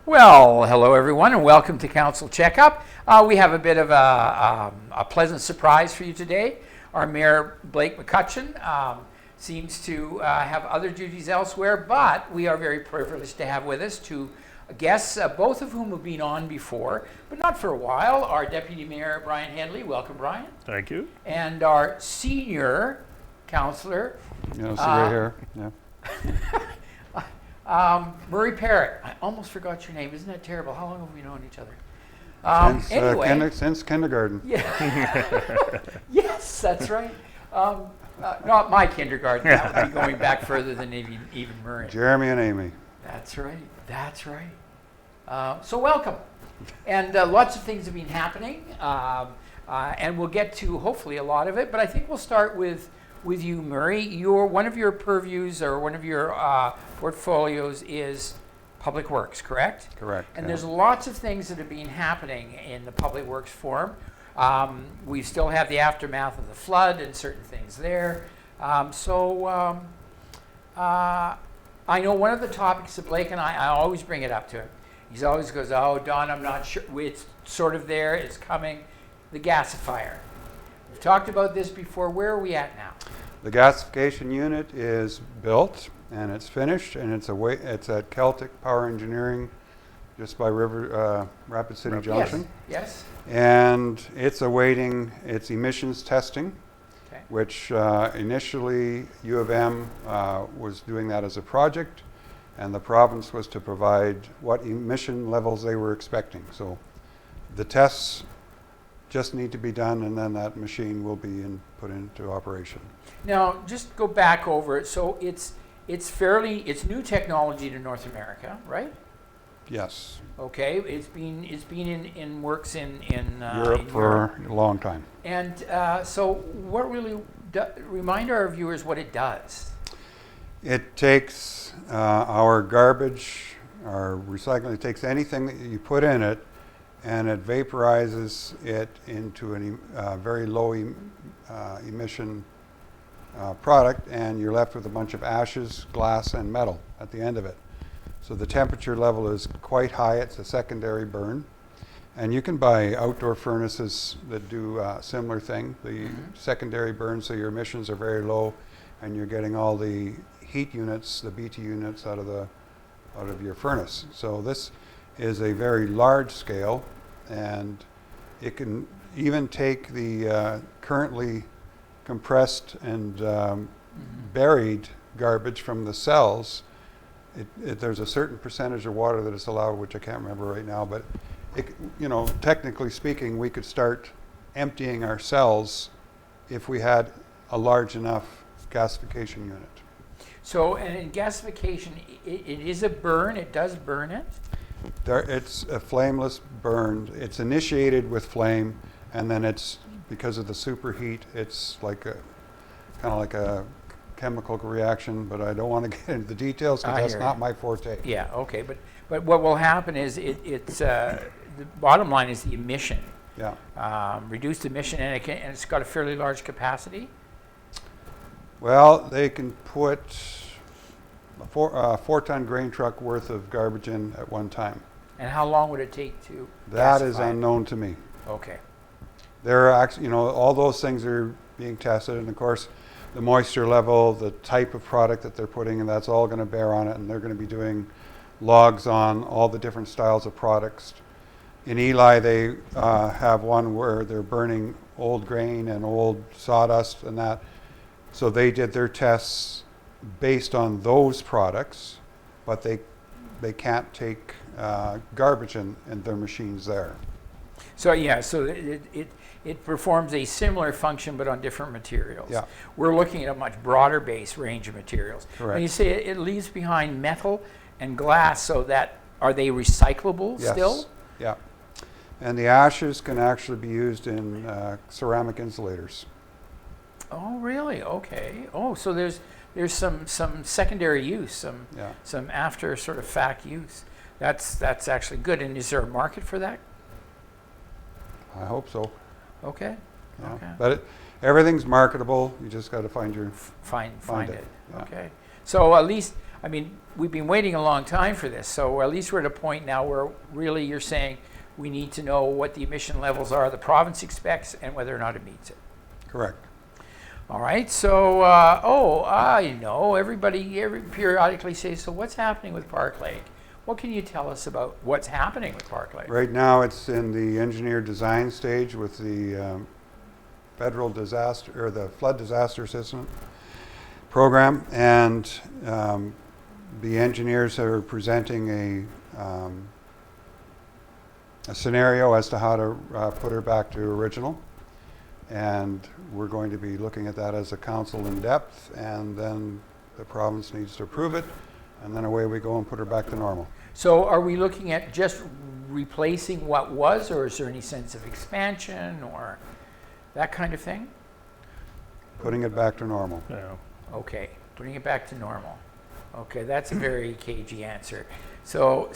Well, hello everyone, and welcome to Council Checkup. We have a bit of a pleasant surprise for you today. Our Mayor, Blake McCutcheon, seems to have other duties elsewhere, but we are very privileged to have with us two guests, both of whom have been on before, but not for a while. Our Deputy Mayor, Brian Hedley. Welcome, Brian. Thank you. And our Senior Councillor. Yeah, see right here. Yeah. Murray Parrott. I almost forgot your name. Isn't that terrible? How long have we known each other? Since kindergarten. Yeah. Yes, that's right. Not my kindergarten. That would be going back further than even Murray. Jeremy and Amy. That's right. That's right. So welcome. And lots of things have been happening, and we'll get to hopefully a lot of it. But I think we'll start with you, Murray. One of your purviews or one of your portfolios is public works, correct? Correct. And there's lots of things that have been happening in the public works forum. We still have the aftermath of the flood and certain things there. I know one of the topics that Blake and I always bring it up to him. He always goes, "Oh, Don, I'm not sure. It's sort of there. It's coming." The gasifier. We've talked about this before. Where are we at now? The Gasification Unit is built and it's finished, and it's at Celtic Power Engineering, just by Rapid City Junction. Yes. And it's awaiting its emissions testing, Okay. which initially U of M was doing that as a project, and the province was to provide what emission levels they were expecting. So the tests just need to be done, and then that machine will be put into operation. Now, just go back over it. So it's new technology to North America, right? Yes. Okay. It's been in works in Europe for a long time. And so, what really remind our viewers what it does? It takes our garbage, our recycling. It takes anything that you put in it, and it vaporizes it into a very low emission product, and you're left with a bunch of ashes, glass, and metal at the end of it. So the temperature level is quite high. It's a secondary burn. And you can buy outdoor furnaces that do a similar thing. The secondary burn, so your emissions are very low, and you're getting all the heat units, the BT units, out of your furnace. So this is a very large scale, and it can even take the currently compressed and buried garbage from the cells. There's a certain percentage of water that is allowed, which I can't remember right now, but technically speaking, we could start emptying our cells if we had a large enough gasification unit. So, and in gasification, it is a burn. It does burn it. It's a flameless burn. It's initiated with flame, and then it's, because of the superheat, it's like kind of like a chemical reaction, but I don't want to get into the details because that's not my forte. Yeah, okay, but what will happen is it's the bottom line is the emission. Yeah. Reduced emission, and it's got a fairly large capacity. Well, they can put a 4-ton grain truck worth of garbage in at one time. And how long would it take to That gasify is it? unknown to me. Okay. There are actually, all those things are being tested, and of course, the moisture level, the type of product that they're putting, and that's all going to bear on it, and they're going to be doing logs on all the different styles of products. In Eli, they have one where they're burning old grain and old sawdust and that. So they did their tests based on those products, but they can't take garbage in their machines there. So yeah, so it performs a similar function but on different materials. Yeah. We're looking at a much broader base range of materials. Correct. And you say it leaves behind metal and glass, so that, are they recyclable still? Yes. Yeah. And the ashes can actually be used in ceramic insulators. Oh, really? Okay. Oh, so there's some secondary use, some after sort of fact use. That's actually good. And is there a market for that? I hope so. Okay. Yeah. Okay. But everything's marketable. You just got to find Find it. Yeah. Okay. So at least I mean, we've been waiting a long time for this, so at least we're at a point now where really you're saying we need to know what the emission levels are the province expects and whether or not it meets it. Correct. All right, so, I know, everybody periodically says, so what's happening with Park Lake? What can you tell us about what's happening with Park Lake? Right now, it's in the engineer design stage with the federal disaster, or the flood disaster system program, and the engineers are presenting a scenario as to how to put her back to original. And we're going to be looking at that as a council in depth, and then the province needs to approve it, and then away we go and put her back to normal. So are we looking at just replacing what was, or is there any sense of expansion or that kind of thing? Putting it back to normal. Yeah. Okay, putting it back to normal. Okay, that's a very cagey answer. So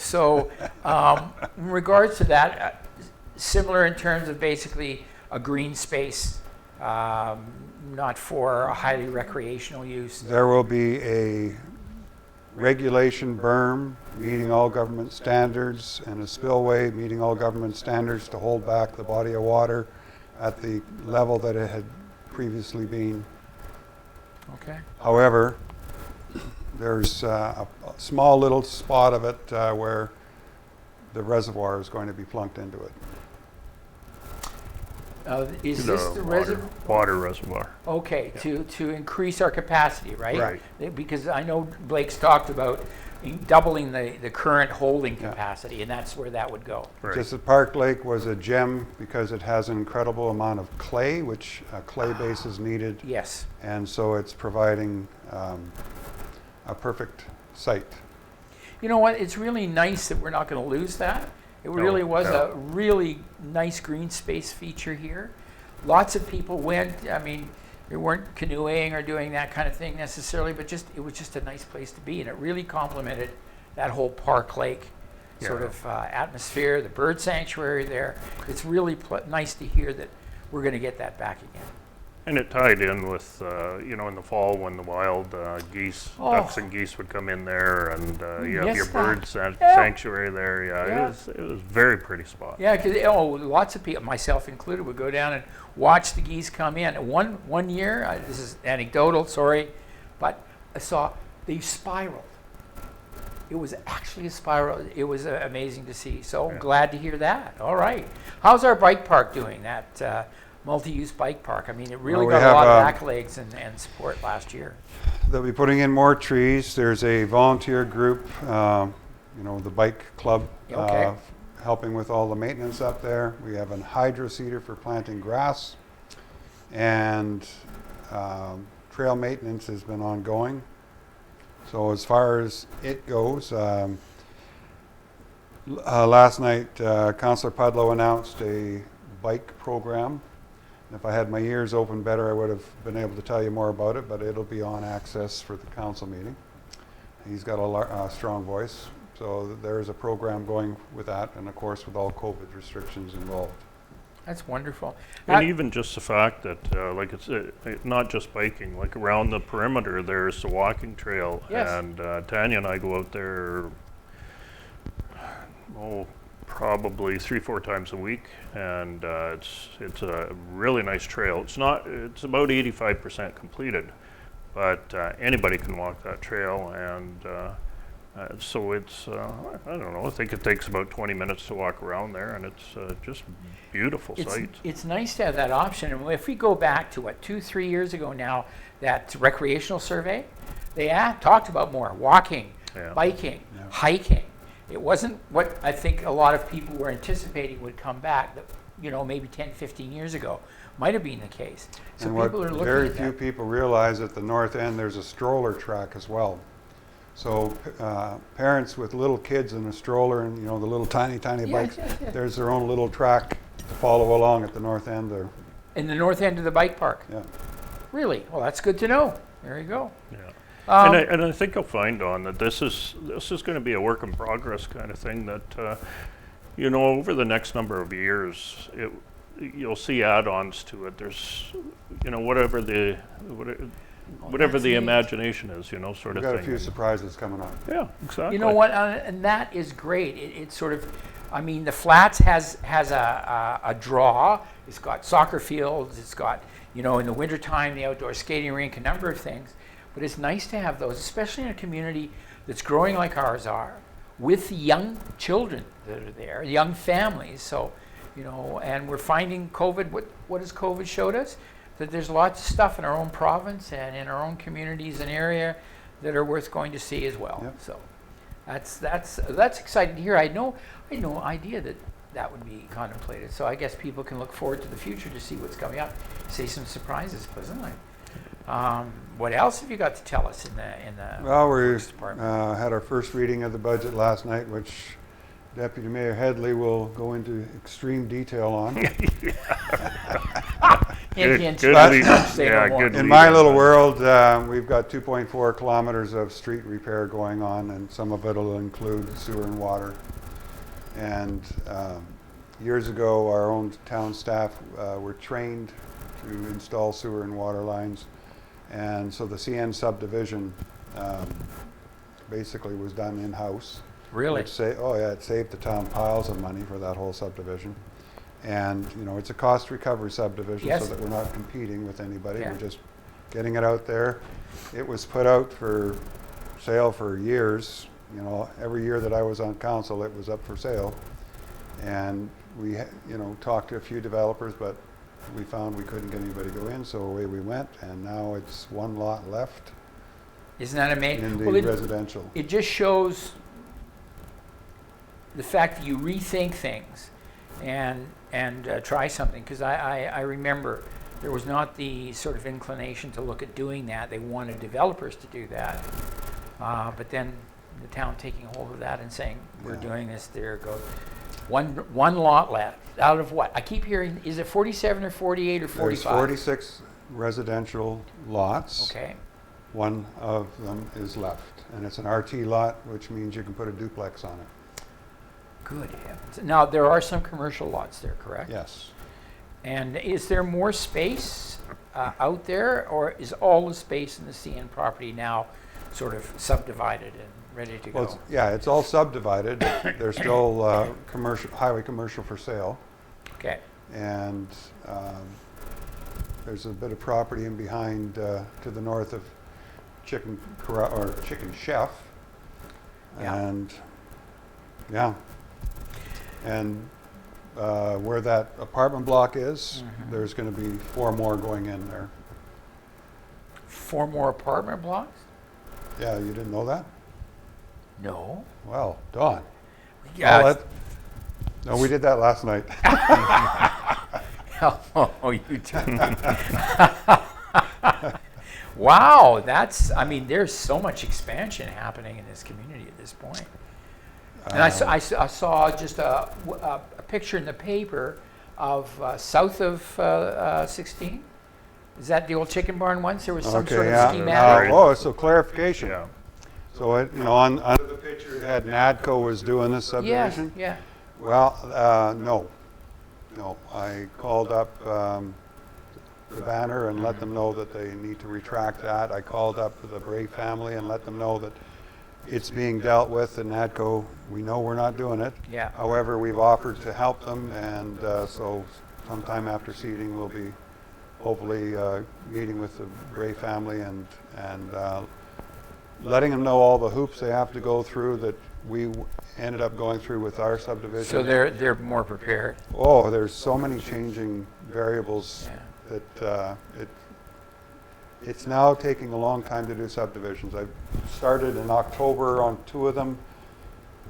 in regards to that, similar in terms of basically a green space, not for a highly recreational use. There will be a regulation berm meeting all government standards and a spillway meeting all government standards to hold back the body of water at the level that it had previously been. Okay. However, there's a small little spot of it where the reservoir is going to be plunked into it. Is this the reservoir? Water reservoir. Okay, to increase our capacity, right? Right. Because I know Blake's talked about doubling the current holding capacity, and that's where that would go. Right. Just that Park Lake was a gem because it has an incredible amount of clay, which clay base is needed. Yes. And so it's providing a perfect site. You know what? It's really nice that we're not going to lose that. It really was a really nice green space feature here. Lots of people went. I mean, they weren't canoeing or doing that kind of thing necessarily, but it was just a nice place to be, and it really complemented that whole Park Lake sort of atmosphere, the bird sanctuary there. It's really nice to hear that we're going to get that back again. And it tied in with, in the fall when the wild ducks and geese would come in there, and you have your bird sanctuary there. Yeah, it was a very pretty spot. Yeah, because lots of people, myself included, would go down and watch the geese come in. One year, this is anecdotal, sorry, but I saw they spiraled. It was actually a spiral. It was amazing to see. So glad to hear that. All right, how's our bike park doing? That. Multi-use bike park. I mean, it really got a lot of accolades and support last year. They'll be putting in more trees. There's a volunteer group, the bike club, helping with all the maintenance up there. We have a hydro seeder for planting grass, and trail maintenance has been ongoing. So as far as it goes, last night Councillor Pudlow announced a bike program. If I had my ears open better, I would have been able to tell you more about it, but it'll be on access for the council meeting. He's got a strong voice, so there is a program going with that, and of course with all COVID restrictions involved. That's wonderful. And even just the fact that, it's not just biking, like around the perimeter, there's a walking trail, and Tanya and I go out there, probably 3-4 times a week, and it's a really nice trail. It's about 85% completed, but anybody can walk that trail, and so it's I don't know, I think it takes about 20 minutes to walk around there, and it's just beautiful sight. It's nice to have that option. And if we go back to 2-3 years ago now, that recreational survey, they talked about more walking, biking, hiking. It wasn't what I think a lot of people were anticipating would come back, that, maybe 10-15 years ago might have been the case. So and people are looking very at few that. people realize at the north end there's a stroller track as well. So parents with little kids in a stroller and the little tiny bikes, there's their own little track to follow along at the north end there. In the north end of the bike park? Yeah. Really? Well, that's good to know. There you go. Yeah. And I think you'll find, Don, that this is going to be a work in progress kind of thing that, over the next number of years, you'll see add-ons to it. There's, whatever whatever that's the neat. imagination is, you know, sort We've of got thing. a few surprises coming up. Yeah, exactly. You know what? And that is great. It's sort of, I mean, the Flats has a draw. It's got soccer fields. It's got, you know, in the wintertime, the outdoor skating rink, a number of things. But it's nice to have those, especially in a community that's growing like ours are, with young children that are there, young families. So, you know, and we're finding COVID, what has COVID showed us? That there's lots of stuff in our own province and in our own communities and area that are worth going to see as well. Yep. So that's exciting to hear. I had no idea that would be contemplated. So I guess people can look forward to the future to see what's coming up. See some surprises, pleasantly. What else have you got to tell us in the Well, we Works Department? had our first reading of the budget last night, which Deputy Mayor Hedley will go into extreme detail on. Hint, hint, say no more. good In my lead-in, little but- world, we've got 2.4 kilometers of street repair going on, and some of it will include sewer and water. And years ago, our own town staff were trained to install sewer and water lines. And so the CN subdivision basically was done in-house. Really? It saved the town piles of money for that whole subdivision. And, you know, it's a cost recovery subdivision, Yes. so that we're not competing with anybody. Yeah. We're just getting it out there. It was put out for sale for years. You know, every year that I was on council, it was up for sale. And we, you know, talked to a few developers, but we found we couldn't get anybody to go in, so away we went. And now it's one lot left Isn't that amazing? in the Well, residential. it just shows the fact that you rethink things and try something. Because I remember there was not the sort of inclination to look at doing that. They wanted developers to do that. But then the town taking hold of that and saying, we're Yeah. doing this, there goes. One lot left. Out of what? I keep hearing, is it 47 or 48 or 45? There's 46 residential lots. Okay. One of them is left, and it's an RT lot, which means you can put a duplex on it. Good heavens. Now, there are some commercial lots there, correct? Yes. And is there more space out there, or is all the space in the CN property now sort of subdivided and ready to Well, go? it's all subdivided. There's still highway commercial for sale, Okay. and there's a bit of property in behind to the north of Chicken Chef, Yeah. and yeah, and where that apartment block is, there's going to be 4 more going in there. 4 more apartment blocks? Yeah, you didn't know that? No. Well, Dawn. Yeah. No, we did that last night. Oh, you do. Wow, I mean, there's so much expansion happening in this community at this point. And I saw just a picture in the paper of south of 16. Is that the old chicken barn once? There was some sort of schematic. So clarification. Yeah. So, on the picture, it had NADCO was doing this Yes, subdivision? yeah. Well, no. No, I called up the banner and let them know that they need to retract that. I called up the Bray family and let them know that it's being dealt with, and NADCO, we know we're not doing it. Yeah. However, we've offered to help them, and so sometime after seeding, we'll be hopefully meeting with the Bray family and letting them know all the hoops they have to go through that we ended up going through with our subdivision. So they're more prepared. Oh, there's so many changing variables Yeah. that it's now taking a long time to do subdivisions. I started in October on 2 of them,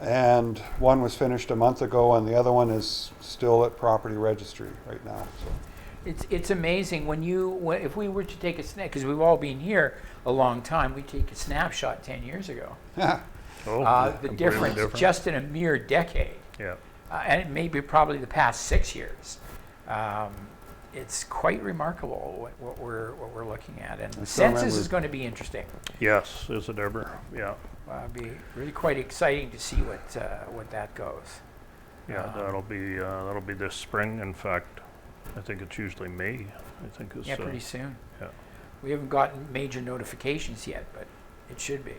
and one was finished a month ago, and the other one is still at property registry right now. So. It's amazing if we were to take a snap, because we've all been here a long time, we take a snapshot 10 years ago. The Completely difference different. just in a mere decade, Yeah. and it may be probably the past 6 years. It's quite remarkable what we're looking at, and the still census remember- is going to be interesting. Yes, is it ever? Yeah. It'll be really quite exciting to see what that goes. Yeah, that'll be this spring. In fact, I think it's usually May. I think is Yeah, pretty soon. yeah. We haven't gotten major notifications yet, but it should be.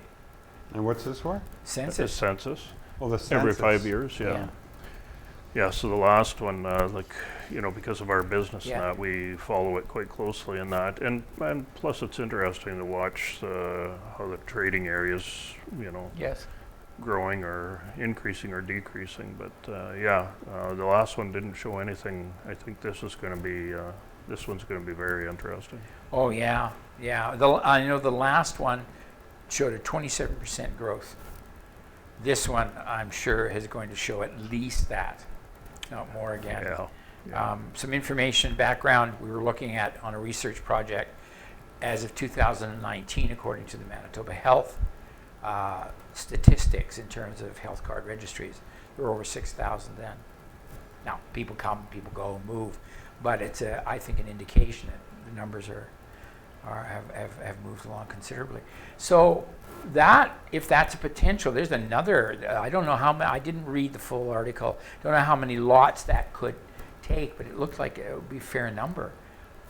And what's this for? The Census. census, Well, the census. every 5 years, yeah. Yeah. Yeah, so the last one, because of our business Yeah. and that, we follow it quite closely in that. And plus it's interesting to watch how the trading areas, Yes. growing or increasing or decreasing. But the last one didn't show anything. I think this one's going to be very interesting. Oh, yeah. Yeah. I know the last one showed a 27% growth. This one, I'm sure, is going to show at least that, not more again. Yeah. Some information background we were looking at on a research project as of 2019, according to the Manitoba Health statistics in terms of health card registries. There were over 6,000 then. Now, people come, people go, move, but it's I think an indication that the numbers have moved along considerably. So that, if that's a potential, there's another, I don't know how many, I didn't read the full article, don't know how many lots that could take, but it looked like it would be a fair number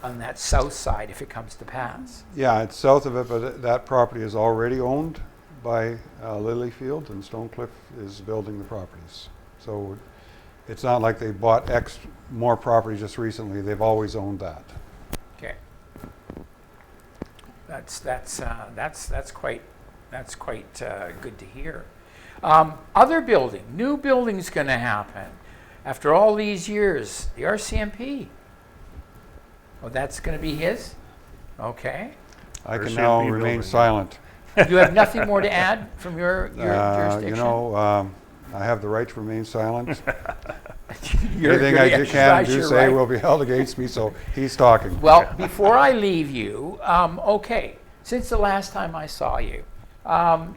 on that south side if it comes to pass. Yeah, it's south of it, but that property is already owned by Lilyfield, and Stonecliff is building the properties. So it's not like they bought more property just recently. They've always owned that. Okay. That's quite good to hear. Other building, new building's going to happen after all these years. The RCMP. Oh, that's going to be his. Okay. I can RCMP now building, remain yeah. silent. You have nothing more to add from your jurisdiction. I have the right to remain silent. You're Anything gonna I can exercise do your say right. will be held against me, so he's talking. Well, before I leave you, okay, since the last time I saw you,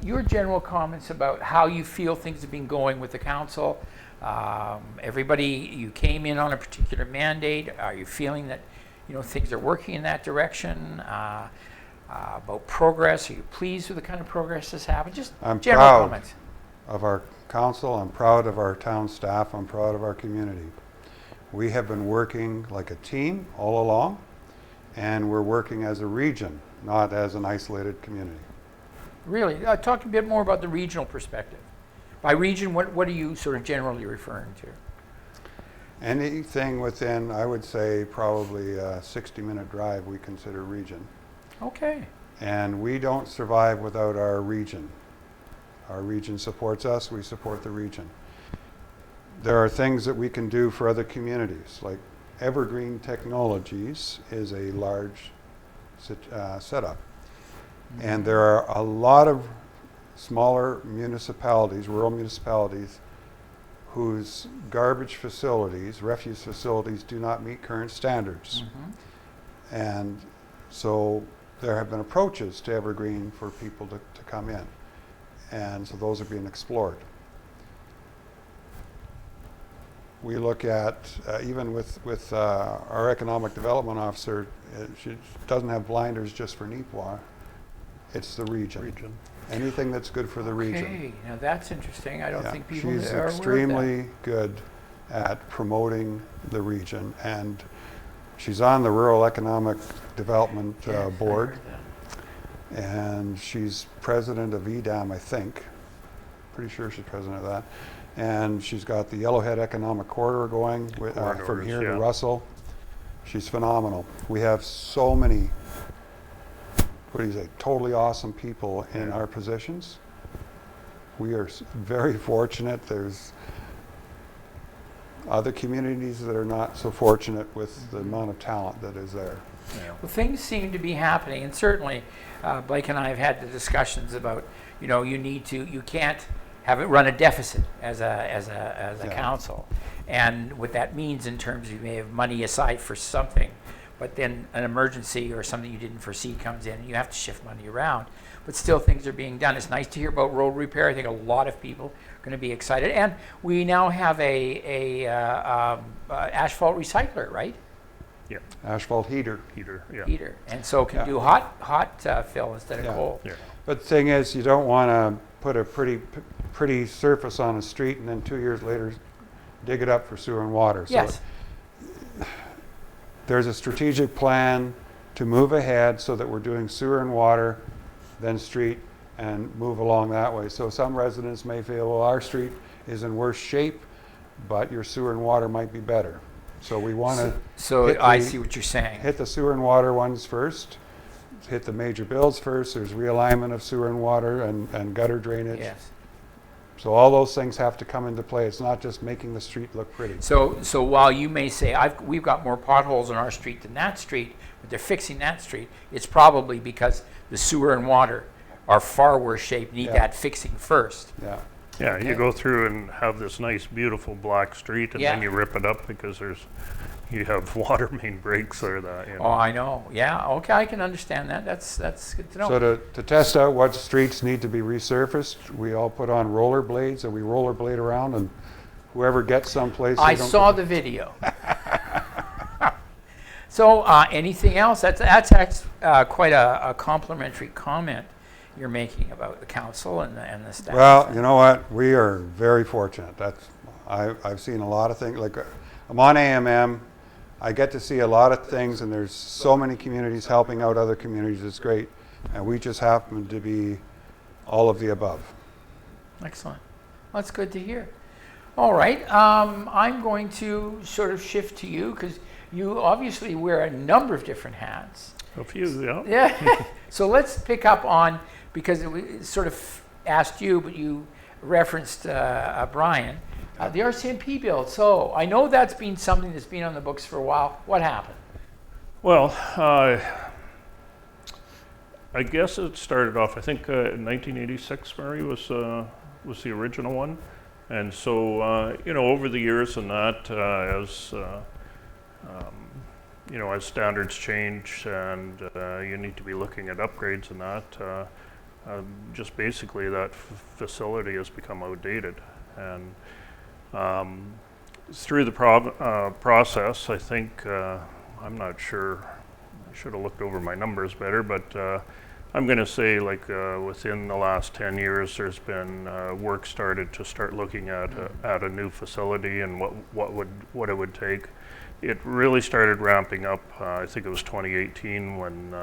your general comments about how you feel things have been going with the council. Everybody, you came in on a particular mandate. Are you feeling that, things are working in that direction? About progress, are you pleased with the kind of progress that's happened? Just I'm general proud comments. of our council. I'm proud of our town staff. I'm proud of our community. We have been working like a team all along, and we're working as a region, not as an isolated community. Really, talk a bit more about the regional perspective. By region, what are you sort of generally referring to? Anything within, I would say, probably a 60-minute drive we consider region. Okay. And we don't survive without our region. Our region supports us, we support the region. There are things that we can do for other communities, like Evergreen Technologies is a large setup. And there are a lot of smaller municipalities, rural municipalities, whose garbage facilities, refuse facilities, do not meet current standards. And so there have been approaches to Evergreen for people to come in. And so those are being explored. We look at, even with our economic development officer, she doesn't have blinders just for Neepawa. It's the region. Anything that's good for the region. Okay, now that's interesting. I don't think people She's are aware of that. extremely good at promoting the region, and she's on the Rural Economic Development Yes, I Board, heard that. and she's president of EDAM, I think. Pretty sure she's president of that. And she's got the Yellowhead Economic Corridor going from here to Russell. She's phenomenal. We have so many, totally awesome people in our positions. We are very fortunate. There's other communities that are not so fortunate with the amount of talent that is there. Well, things seem to be happening, and certainly Blake and I have had the discussions about, you can't have it run a deficit as a council, and what that means in terms of you may have money aside for something, but then an emergency or something you didn't foresee comes in, and you have to shift money around. But still, things are being done. It's nice to hear about road repair. I think a lot of people are going to be excited, and we now have a asphalt recycler, right? Yeah. Asphalt heater. Heater, and so can do hot fill instead of cold. Yeah. But the thing is, you don't want to put a pretty surface on a street and then 2 years later dig it up for sewer and water. So Yes. there's a strategic plan to move ahead so that we're doing sewer and water, then street, and move along that way. So some residents may feel, well, our street is in worse shape, but your sewer and water might be better. So we want to So I see what you're saying. hit the sewer and water ones first, hit the major bills first. There's realignment of sewer and water and gutter drainage. Yes. So all those things have to come into play. It's not just making the street look pretty. So while you may say, we've got more potholes on our street than that street, but they're fixing that street, it's probably because the sewer and water are far worse shape, need Yeah. that fixing first. Yeah. Yeah, Okay. you go through and have this nice, beautiful black street, and then Yeah. you rip it up because you have water main breaks or that. You know. Oh, I know. Yeah. Okay, I can understand that. That's good to know. So to test out what streets need to be resurfaced, we all put on roller blades and we rollerblade around, and whoever gets someplace. I they don't- saw the video. So anything else? That's quite a complimentary comment you're making about the council and the staff. Well, you know what? We are very fortunate. I've seen a lot of things. Like I'm on AMM. I get to see a lot of things, and there's so many communities helping out other communities. It's great, and we just happen to be all of the above. Excellent. That's good to hear. All right. I'm going to sort of shift to you because you obviously wear a number of different hats. A few, yeah. Yeah. So let's pick up on, because we sort of asked you, but you referenced Brian, the RCMP bill. So I know that's been something that's been on the books for a while. What happened? Well, I guess it started off, I think in 1986, Mary, was the original one. And so, over the years and that, as standards change and you need to be looking at upgrades and that, just basically that facility has become outdated. And through the process, I think, I'm not sure, I should have looked over my numbers better, but I'm going to say within the last 10 years there's been work started to start looking at a new facility and what it would take. It really started ramping up, I think it was 2018 when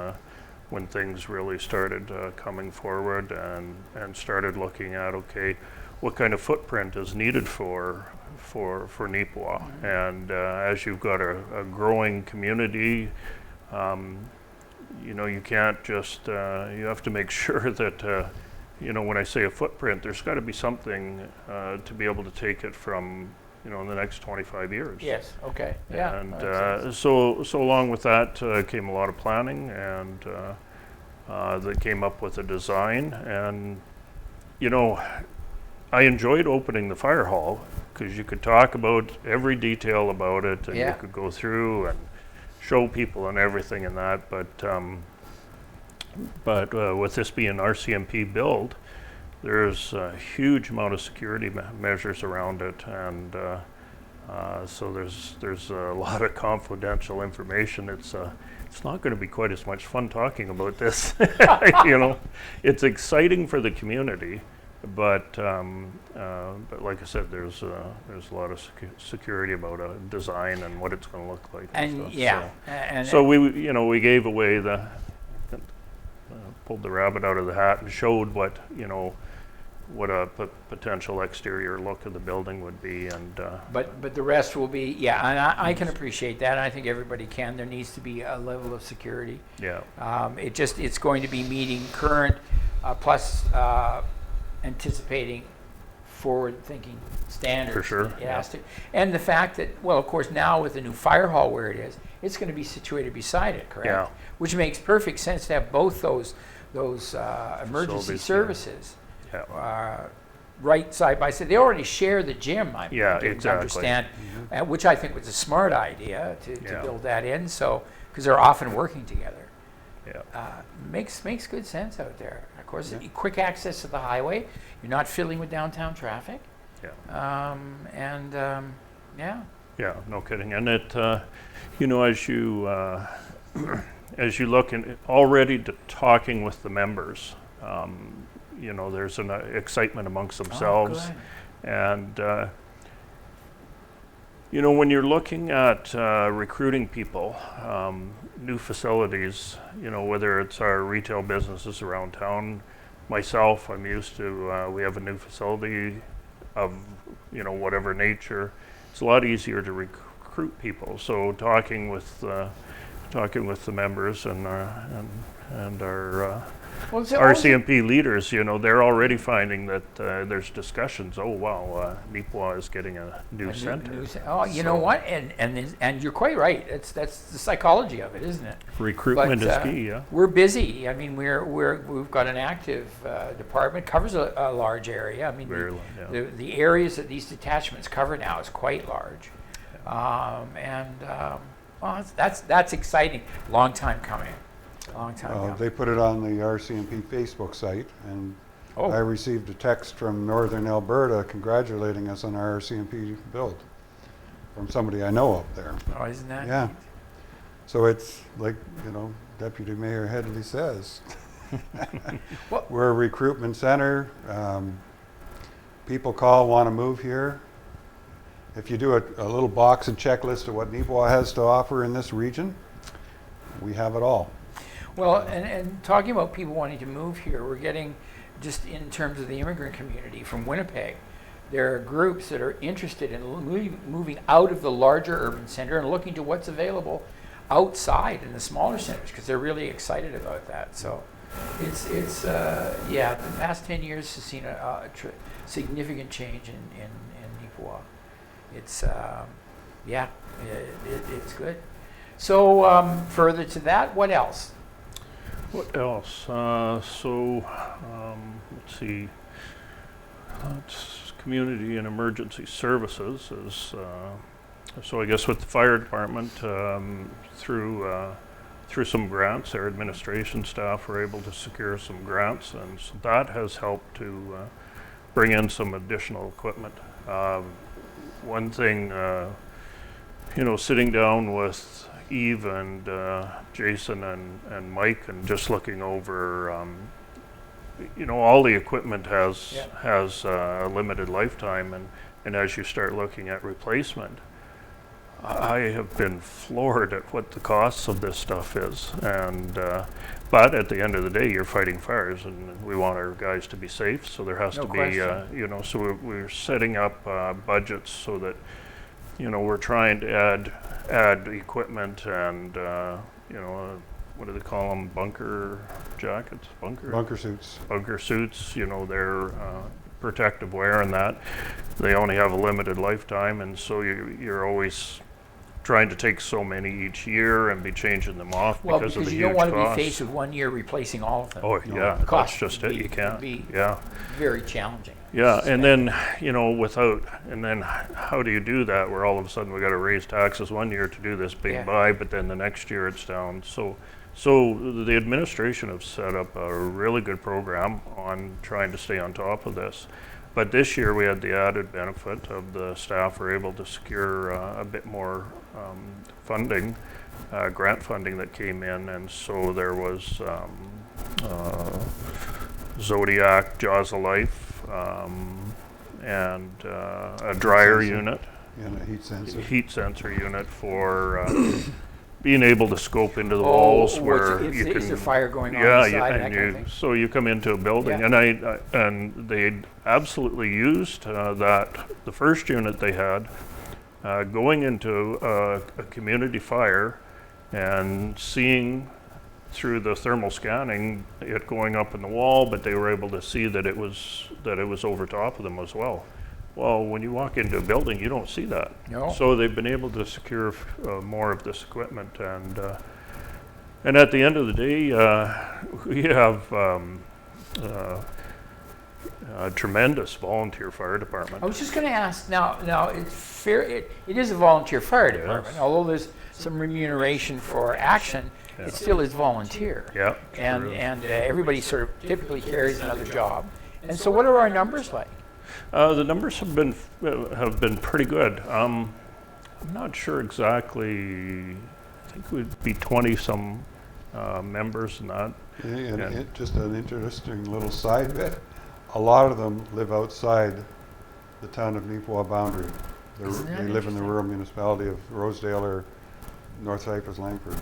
things really started coming forward and started looking at, okay, what kind of footprint is needed for Neepawa. And as you've got a growing community, you can't just, you have to make sure that, when I say a footprint, there's got to be something to be able to take it from, in the next 25 years. Yes. Okay. Yeah. And so along with that came a lot of planning, and that came up with a design. And, I enjoyed opening the fire hall because you could talk about every detail about it, and Yeah. you could go through and show people and everything and that. But with this being an RCMP build, there's a huge amount of security measures around it, and so there's a lot of confidential information. It's not going to be quite as much fun talking about this. It's exciting for the community, but like I said, there's a lot of security about a design and what it's going to look like. And stuff. yeah. So we gave away pulled the rabbit out of the hat and showed what a potential exterior look of the building would be, and But the rest will be, yeah, and I can appreciate that, and I think everybody can. There needs to be a level of security. yeah. It's going to be meeting current, plus anticipating forward-thinking standards. For sure, It has to. And the fact that, well, of course, now with the new fire hall where it is, it's going to be situated beside it, correct? Yeah. Which makes perfect sense to have both those emergency Facilities, yeah. services. Yeah. Right side by side. They already share the gym, I Yeah, didn't exactly. understand, which I think was a smart idea to Yeah. build that in. So, because they're often working together, Yeah. makes good sense out there. Of course, quick access to the highway. You're not fiddling with downtown traffic. Yeah. Yeah. Yeah, no kidding. And it, as you look in already to talking with the members, there's an excitement amongst themselves, good. and You know, when you're looking at recruiting people, new facilities, you know, whether it's our retail businesses around town, myself, I'm used to, we have a new facility of, you know, whatever nature. It's a lot easier to recruit people. So talking with the members and our Well, so also- RCMP leaders, you know, they're already finding that there's discussions. Oh wow, Neepawa is getting a new center. Oh, you know what? And you're quite right. That's the psychology of it, isn't it? Recruitment But, is key. Yeah. We're busy. I mean, we've got an active department, covers a large area. I mean, Very long, yeah. the areas that these detachments cover now is quite large, well, that's exciting. Long time coming. Long time coming. They put it on the RCMP Facebook site, and Oh. I received a text from Northern Alberta congratulating us on our RCMP build from somebody I know up there. Oh, isn't that? Yeah. neat? So it's like, you know, Deputy Mayor Hedley says. Well- We're a recruitment center. People call, want to move here. If you do a little box and checklist of what Neepawa has to offer in this region, we have it all. Well, and talking about people wanting to move here, we're getting, just in terms of the immigrant community from Winnipeg, there are groups that are interested in moving out of the larger urban center and looking to what's available outside in the smaller centers, because they're really excited about that. So it's yeah, the past 10 years has seen a significant change in Neepawa. It's yeah, it's good. So further to that, what else? What else? Let's see. It's community and emergency services is. So I guess with the fire department, through some grants, their administration staff were able to secure some grants, and so that has helped to bring in some additional equipment. One thing, you know, sitting down with Eve and Jason and Mike and just looking over, you know, all the equipment has a limited lifetime, and as you start looking at replacement, I have been floored at what the costs of this stuff is, and but at the end of the day, you're fighting fires, and we want our guys to be safe. So there has No to be, question. you know, so we're setting up budgets so that, you know, we're trying to add equipment and you know, what do they call them? Bunker jackets, Bunker suits. bunker suits. You know, they're protective wear and that. They only have a limited lifetime, and so you're always trying to take so many each year and be changing them off Well, because of the you huge don't want to costs. be faced with 1 year replacing all of them. Oh No, yeah, the that's cost just would it. be- You can't. would be Yeah. very challenging. Yeah, and then, you know, how do you do that where all of a sudden we got to raise taxes 1 year to do this big Yeah. buy, but then the next year it's down. So the administration have set up a really good program on trying to stay on top of this. But this year we had the added benefit of the staff were able to secure a bit more funding, grant funding that came in, and so there was Zodiac, Jaws of Life, and a dryer sensor. unit, And a heat sensor. heat sensor unit for being able to scope into the walls where you can. Is there fire going on Yeah, inside and that kind of thing? so you come into a building, Yeah. and they absolutely used that the first unit they had going into a community fire and seeing through the thermal scanning it going up in the wall, but they were able to see that it was over top of them as well. Well, when you walk into a building, you don't see that. No. So they've been able to secure more of this equipment, and at the end of the day, we have a tremendous volunteer fire department. I was just going to ask, now it's fair, it is a volunteer fire department, although there's some remuneration for action, Yeah. it still is volunteer. Yeah, And, true. and everybody sort of typically carries another job. And so what are our numbers like? The numbers have been pretty good. I'm not sure exactly. I think we'd be 20 some members in that. And just an interesting little side bit, a lot of them live outside the town of Neepawa boundary. Isn't that They live in the interesting? rural municipality of Rosedale or North Cypress, Langford.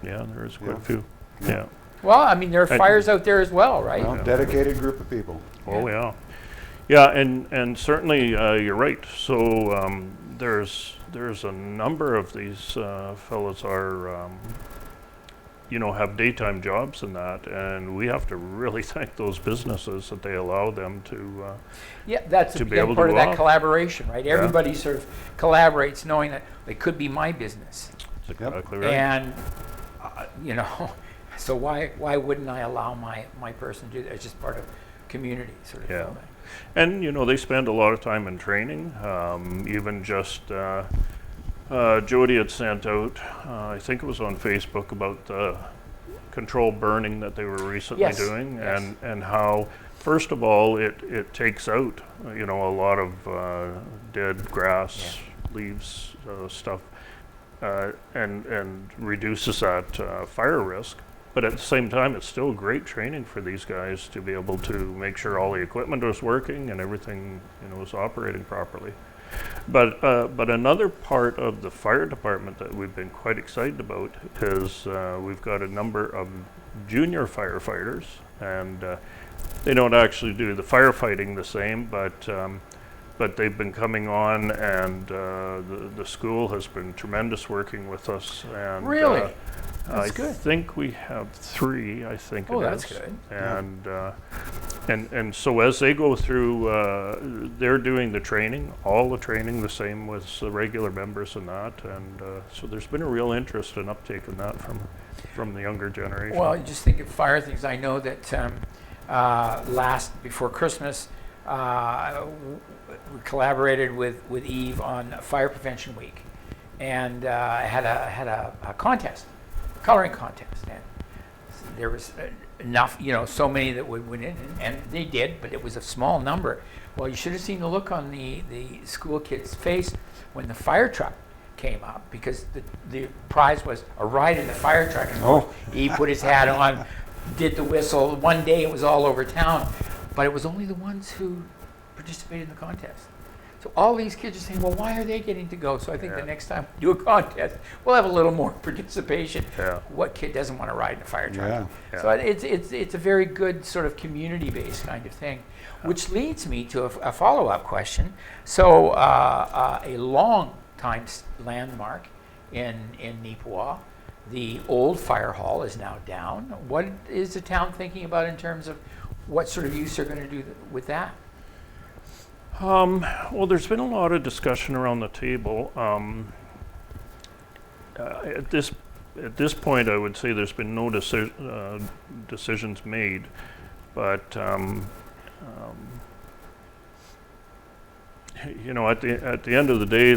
Yeah, there is quite Yeah. a few. Yeah. Yeah. Well, I mean, there are I- fires out there as well, right? Well, dedicated group of people. Oh, yeah. Yeah, and certainly you're right. So there's a number of these fellows are, have daytime jobs and that, and we have to really thank those businesses that they allow them to. Yeah, that's To be again able to part of go that off. collaboration, right? Yeah. Everybody sort of collaborates knowing that it could be my business. That's Yep. exactly right. And, so why wouldn't I allow my person to do that? It's just part of community sort of Yeah. thing. And they spend a lot of time in training. Even just Jody had sent out, I think it was on Facebook, about the controlled burning that they were recently Yes, doing, yes. and how first of all it takes out a lot of dead grass, leaves, stuff, and reduces that fire risk. But at the same time, it's still great training for these guys to be able to make sure all the equipment was working and everything, was operating properly. But another part of the fire department that we've been quite excited about is we've got a number of junior firefighters, and they don't actually do the firefighting the same, but they've been coming on, and the school has been tremendous working with us. And Really? That's I good. think we have 3. I think. Oh, it that's is. good. And so as they go through, they're doing all the training the same with the regular members and that, and so there's been a real interest and uptake in that from the younger generation. Well, you just think of fire things. I know that before Christmas, we collaborated with Eve on Fire Prevention Week, and had a contest, coloring contest, and there was enough, so many that would win in, and they did, but it was a small number. Well, you should have seen the look on the school kid's face when the fire truck came up, because the prize was a ride in the fire truck. And Oh. he put his hat on, did the whistle. One day it was all over town, but it was only the ones who participated in the contest. So all these kids are saying, well, why are they getting to go? So I think Yeah. the next time we do a contest, we'll have a little more participation. Yeah. What kid doesn't want to ride in a fire truck? Yeah. So it's a very good sort of community-based kind of thing, which leads me to a follow-up question. So a long-time landmark in Neepawa, the old fire hall is now down. What is the town thinking about in terms of what sort of use they're going to do with that? Well, there's been a lot of discussion around the table. At this point, I would say there's been no decisions made, but at the end of the day,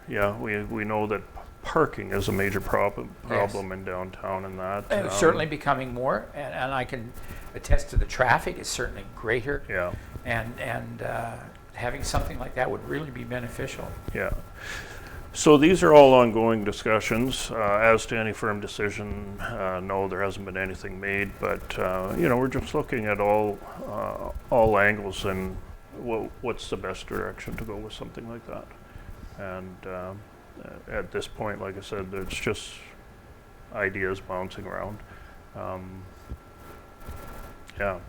we know that parking is a major problem in downtown, and that And it's certainly becoming more, and I can attest to the traffic is certainly greater. Yeah. And having something like that would really be beneficial. Yeah. So these are all ongoing discussions. As to any firm decision, no, there hasn't been anything made. But we're just looking at all angles and what's the best direction to go with something like that. And at this point, like I said, it's just ideas bouncing around.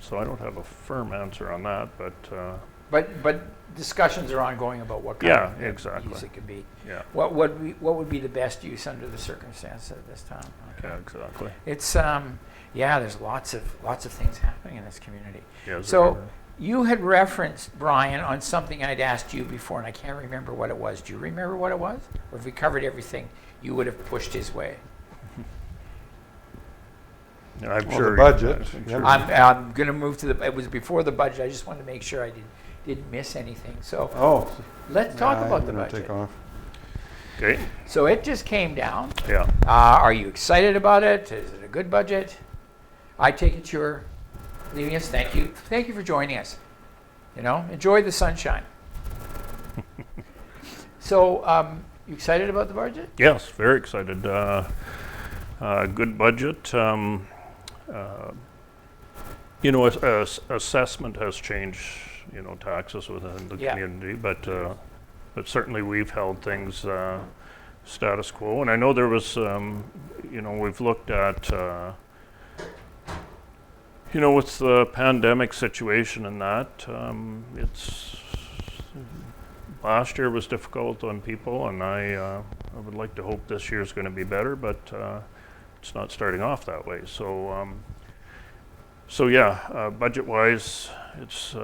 So I don't have a firm answer on that, but But discussions are ongoing about what kind of exactly. use it could be. Yeah. What would be the best use under the circumstances at this time? Okay. Yeah, exactly. It's there's lots of things happening in this community. Yeah, So you had referenced, Brian, on something I'd asked you before, and I can't remember what it was. Do you remember what it was? Or if we covered everything, you would have pushed his way. I'm Well, sure the budget. I'm Yeah. sure- I'm going to move to it was before the budget. I just wanted to make sure I didn't miss anything. So Oh. let's talk yeah, about I'm the gonna budget. Take off. Okay. So it just came down. Yeah. Are you excited about it? Is it a good budget? I take it you're leaving us. Thank you. Thank you for joining us. Enjoy the sunshine. So, you excited about the budget? Yes, very excited. Good budget. Assessment has changed taxes within the Yeah. community, but certainly we've held things status quo. And I know there was, we've looked at, with the pandemic situation and that, last year was difficult on people, and I would like to hope this year's going to be better, but it's not starting off that way. So yeah, budget-wise, it's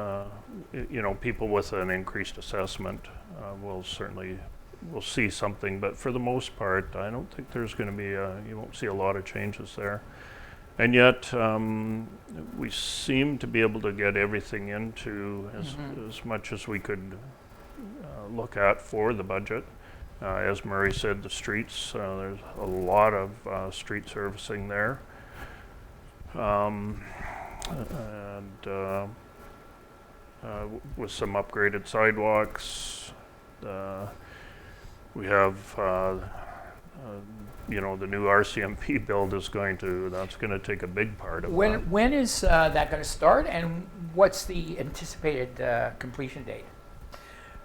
people with an increased assessment will see something, but for the most part, I don't think there's going to be you won't see a lot of changes there. And yet, we seem to be able to get everything into as much as we could look at for the budget. As Murray said, the streets, there's a lot of street servicing there. With some upgraded sidewalks, we have the new RCMP build that's going to take a big part of that. When is that going to start, and what's the anticipated completion date?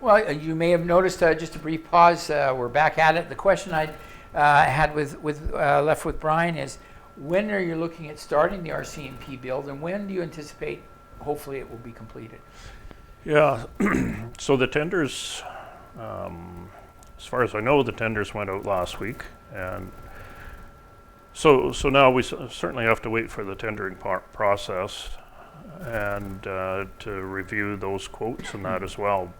Well, you may have noticed, just a brief pause, we're back at it. The question I had left with Brian is, when are you looking at starting the RCMP build, and when do you anticipate, hopefully, it will be completed? Yeah, so the tenders, as far as I know, the tenders went out last week, and so now we certainly have to wait for the tendering process and to review those quotes and that as well.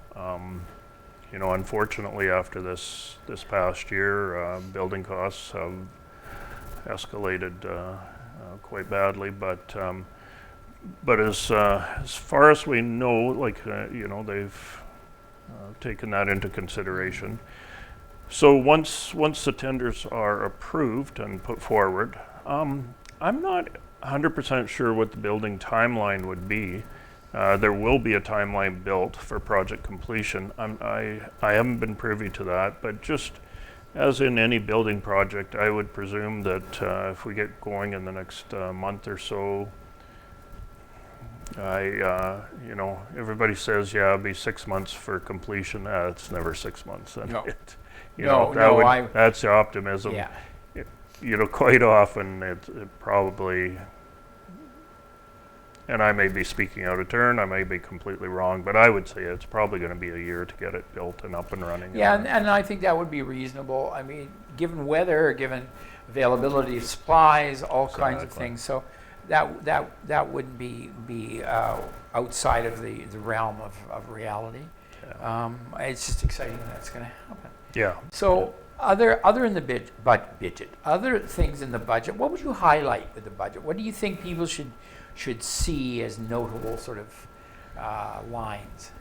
Unfortunately, after this past year, building costs have escalated quite badly, but as far as we know, they've taken that into consideration. So once the tenders are approved and put forward, I'm not 100% sure what the building timeline would be. There will be a timeline built for project completion. I haven't been privy to that, but just as in any building project, I would presume that if we get going in the next month or so, everybody says, yeah, it'll be 6 months for completion. It's never 6 months. And No. That's the optimism. Yeah. Quite often it probably, and I may be speaking out of turn, I may be completely wrong, but I would say it's probably going to be a year to get it built and up and running. Yeah, and I think that would be reasonable. I mean, given weather, given availability of supplies, all kinds of things. So that wouldn't be outside of the realm of reality. Yeah. It's just exciting that it's going to happen. Yeah. So other in the budget, other things in the budget, what would you highlight with the budget? What do you think people should see as notable sort of lines?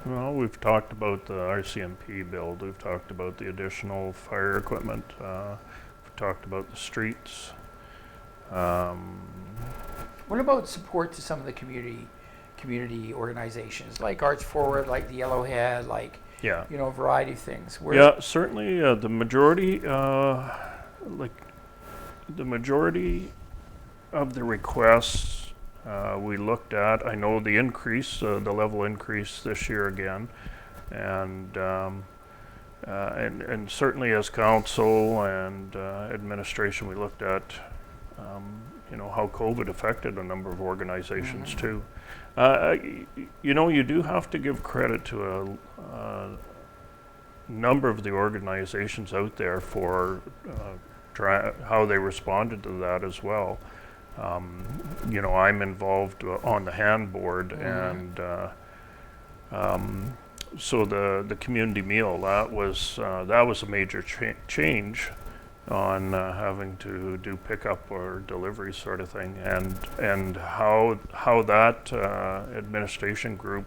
Well, we've talked about the RCMP build. We've talked about the additional fire equipment. We've talked about the streets. What about support to some of the community organizations like Arts Forward, like the Yellowhead, like a variety of things? Certainly the majority of the requests we looked at. I know the increase, the level increase this year again, and certainly as council and administration, we looked at how COVID affected a number of organizations too. You do have to give credit to a number of the organizations out there for how they responded to that as well. I'm involved on the hand board, and so the community meal, that was a major change on having to do pickup or delivery sort of thing, and how that administration group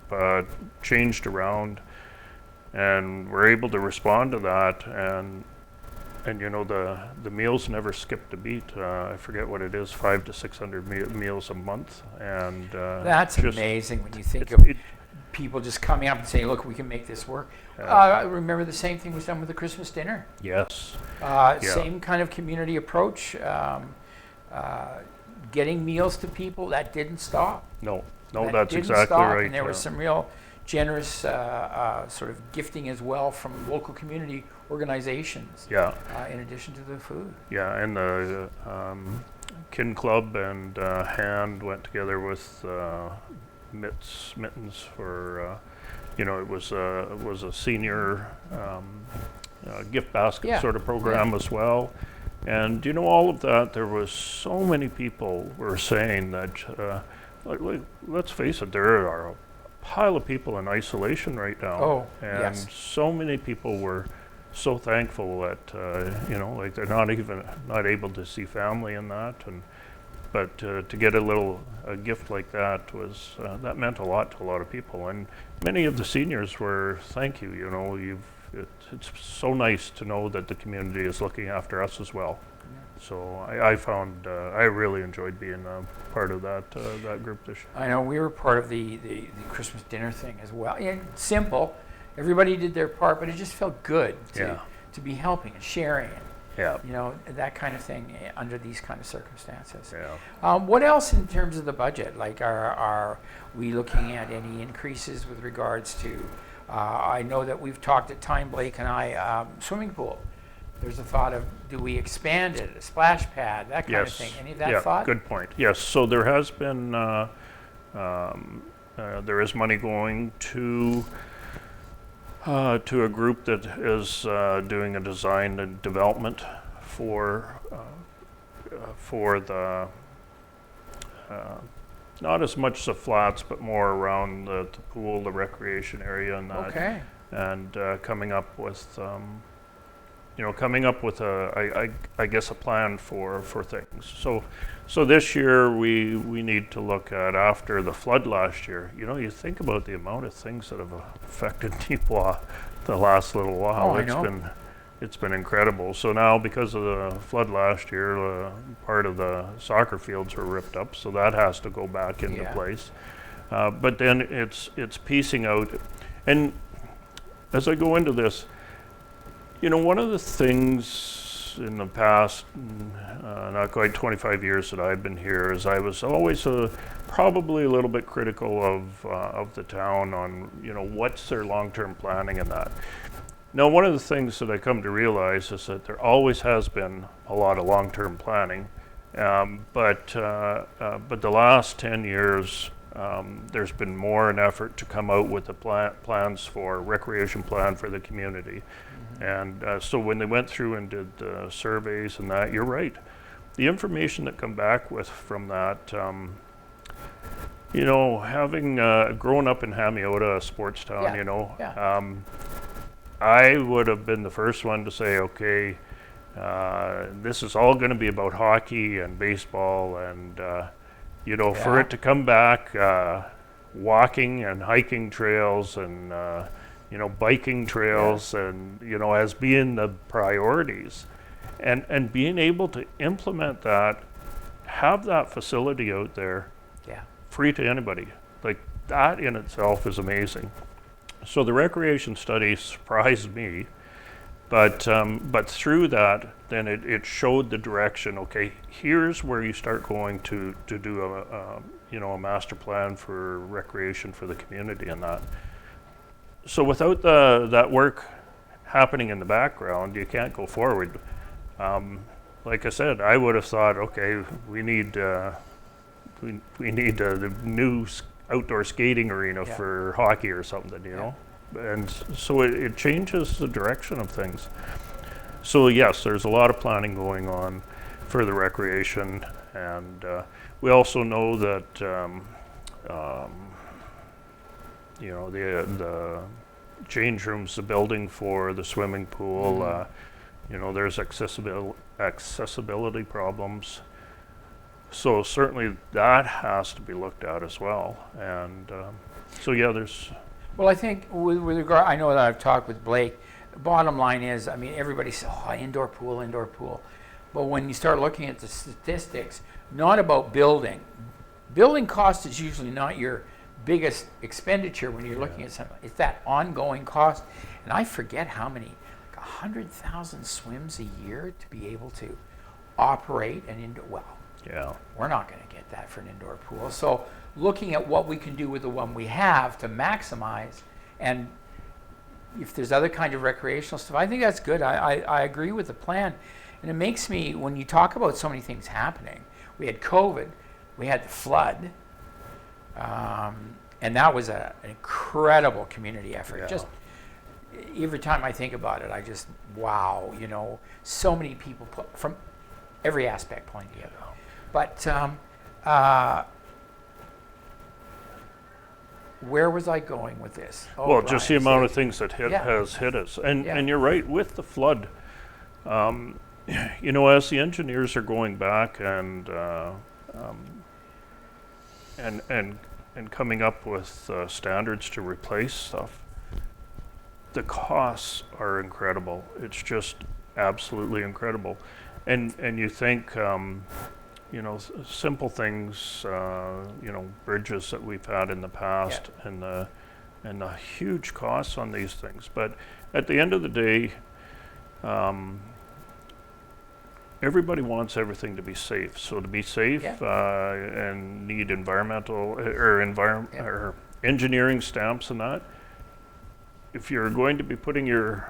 changed around, and we're able to respond to that, and the meals never skipped a beat. I forget what it is, 500 to 600 meals a month, and that's amazing when you think of people just coming up and saying, look, we can make this work. I remember the same thing was done with the Christmas dinner. Yes. Same kind of community approach, getting meals to people, that didn't stop. No, That that's didn't exactly stop, right. And there was some real generous sort of gifting as well from local community organizations. Yeah. In addition to the food. Yeah, and the Kin Club and Hand went together with Mittens for, it was a senior gift basket sort of program as well. And all of that, there was so many people were saying that, let's face it, there are a pile of people in isolation right now. Oh, and yes. so many people were so thankful that, like they're not able to see family in that. But to get a gift like that was, that meant a lot to a lot of people. And many of the seniors were, thank you, it's so nice to know that the community is looking after us as well. Yeah. So I found, I really enjoyed being part of that group this year. I know we were part of the Christmas dinner thing as well. And simple, everybody did their part, but it just felt good to be helping and sharing and that kind of thing under these kind of circumstances. Yeah. What else in terms of the budget? Like, are we looking at any increases with regards to? I know that we've talked at time, Blake and I, swimming pool. There's a thought of, do we expand it, a splash pad, that kind of thing. Any of that thought? Good point. Yes, so there has been, there is money going to a group that is doing a design and development for the, not as much the flats, but more around the pool, the recreation area and that. Okay. And coming up with, I guess a plan for things. So this year we need to look at, after the flood last year, you think about the amount of things that have affected Neepawa the last little while. It's been incredible. So now, because of the flood last year, part of the soccer fields were ripped up, so that has to go back into place. But then it's piecing out. And as I go into this, one of the things in the past, not quite 25 years that I've been here, is I was always probably a little bit critical of the town on, what's their long-term planning and that. Now, one of the things that I come to realize is that there always has been a lot of long-term planning, but the last 10 years, there's been more an effort to come out with the plans for recreation plan for the community. Mm-hmm. And so when they went through and did the surveys and that, you're right. The information that come back from that, having grown up in Hamiota, a sports town, I would have been the first one to say, okay, this is all going to be about hockey and baseball, and for it to come back, walking and hiking trails and biking trails and as being the priorities, and being able to implement that, have that facility out there, free to anybody, like that in itself is amazing. So the recreation study surprised me, but through that, then it showed the direction. Okay, here's where you start going to do a master plan for recreation for the community and that. So without that work happening in the background, you can't go forward. Like I said, I would have thought, okay, we need the new outdoor skating arena for hockey or something, and so it changes the direction of things. So yes, there's a lot of planning going on for the recreation, and we also know that the change rooms, the building for the swimming pool, there's accessibility problems. So certainly that has to be looked at as well. And there's... Well, I think with regard, I know that I've talked with Blake, the bottom line is, everybody says, indoor pool. But when you start looking at the statistics, not about building cost is usually not your biggest expenditure when you're looking at something. It's that ongoing cost. And I forget how many, like 100,000 swims a year to be able to operate Yeah. We're not going to get that for an indoor pool. So looking at what we can do with the one we have to maximize, and if there's other kind of recreational stuff, I think that's good. I agree with the plan. And it makes me, when you talk about so many things happening, we had COVID, we had the flood, and that was an incredible community effort. Yeah. Just every time I think about it, I just, wow, you know, so many people from every aspect pulling together. But where was I going with this? Oh, Well, just the Brian, amount say- of things that Yeah. has hit us. And Yeah. and you're right, with the flood, you know, as the engineers are going back and coming up with standards to replace stuff, the costs are incredible. It's just absolutely incredible. And you think, you know, simple things, you know, bridges that we've had in the past, and the huge costs on these things. But at the end of the day, everybody wants everything to be safe. So to be safe, and need environmental or engineering stamps and that, if you're going to be putting your